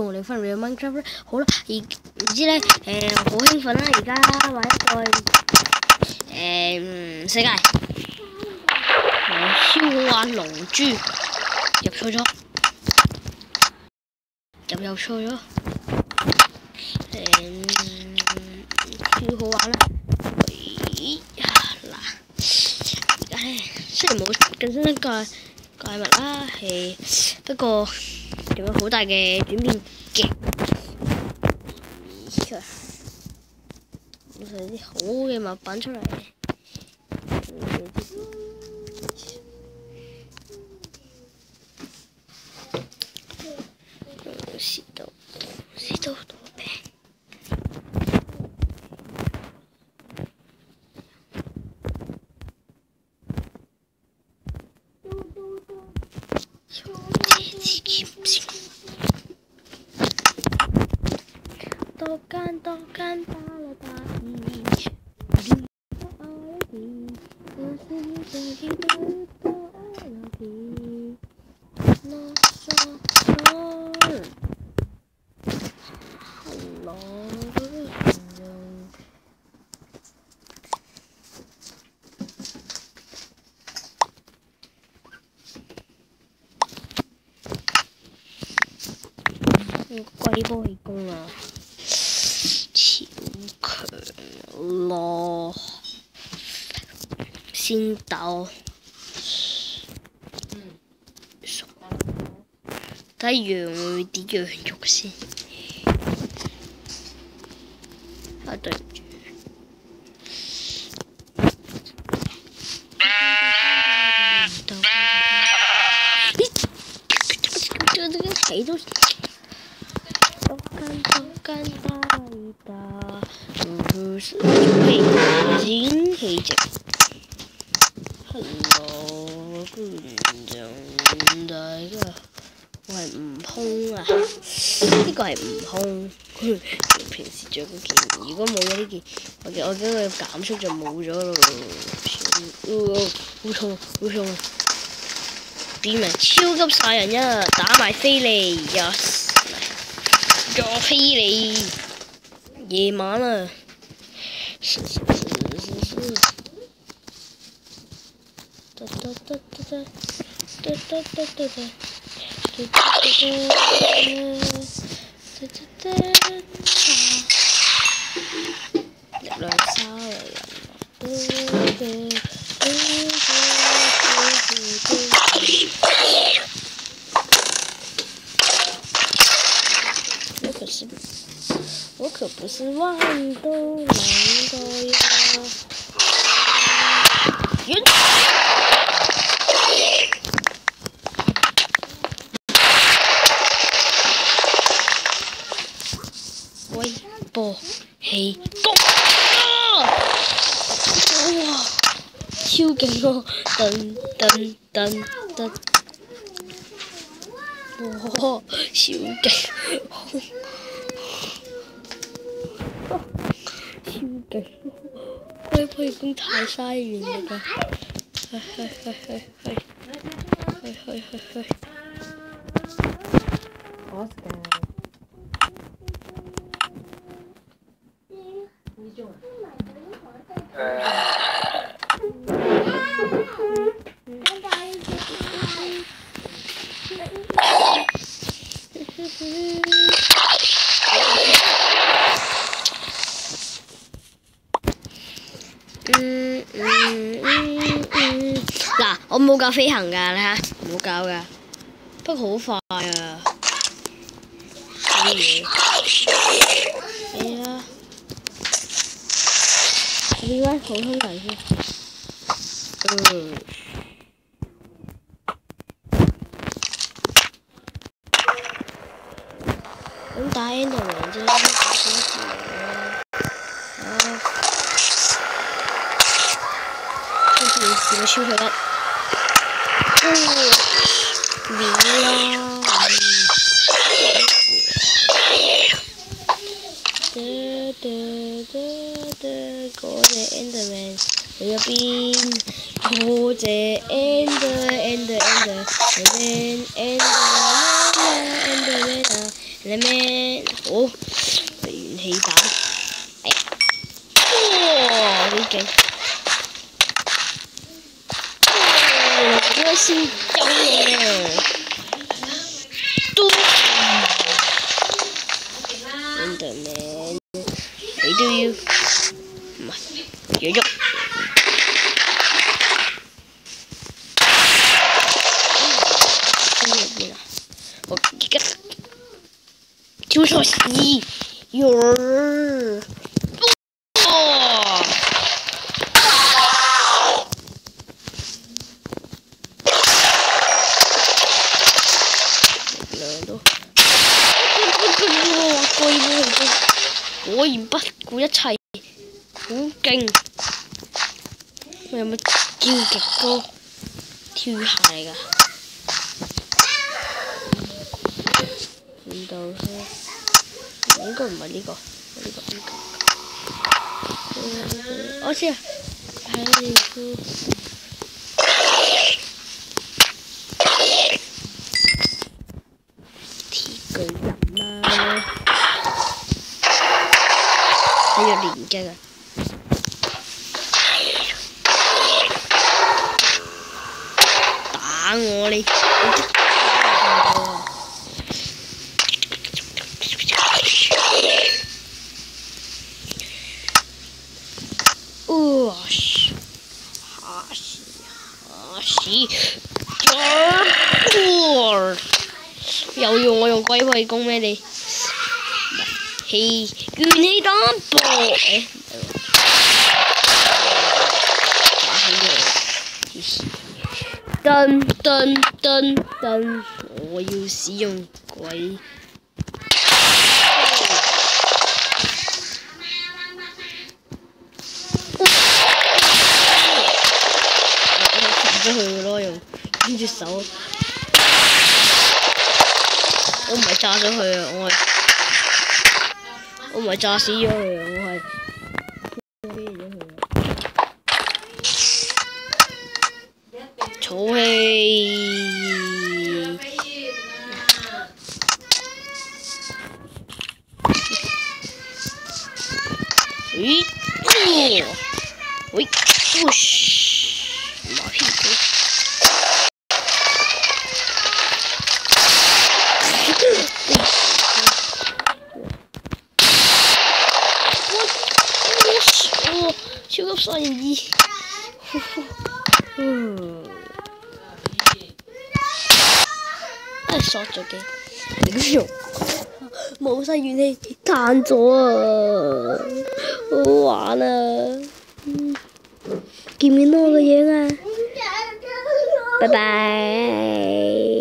我哋翻嚟 Minecraft 咧，好啦，唔知咧，好興奮啦！而家玩一個世界，召喚龍珠，入錯咗，又錯咗，超好玩啦！嗱，而家咧雖然冇更新一個怪物啦，不過有好大嘅轉變嘅。攞晒啲好嘅物品出嚟。士多多餅。多干巴了大地，龜波氣功啊！超強咯，先鬥，睇羊會啲羊肉先，啊對唔住，睇到。干巴達，展氣值 ，Hello 觀眾大家，我係悟空啊！呢個係悟空，平時着嗰件，如果冇咗呢件，我驚佢減速就冇咗咯。好重，好重！點啊？超級殺人一，打埋飛利 ，yes！ 咗飛你，夜晚啊！入兩沙嚟我可不是豌豆狼的呀！微波氣功啊！哇，超勁喎！哇，超勁！超勁！龜波氣功太嘥完啦！去！嗱，我冇教飛行㗎，你睇，冇教㗎，不過好快啊！啲嘢，係啊，你揾普通人先，咁打 Enderman 啫，打小字啊！我超佢得，秒啦！嗰隻 Enderman 去咗邊？嗰隻 Enderman 你咩？好，元氣彈。哎呀！哇，幾勁！應該先有啊。都。Enderman，你都要唔係要喐？我而家跳錯線，果然不顧一切，好勁！我有冇超極高跳下嚟㗎？唔到先，應該唔係呢個，我知啊，係呢個。鐵巨人啦，喺度連擊啊！打我你！又要我用龜背攻咩你？元氣彈爆！噔，我要使用鬼。咗佢嘅咯，用隻手。我唔係炸咗佢啊，我唔係炸死咗佢啊，我係飛咗佢啊！儲氣。喂，push， 馬屁股。超級殺人二，索咗嘅，點用？冇晒元氣，彈咗啊！好玩啊！見唔見到我個樣啊？拜拜。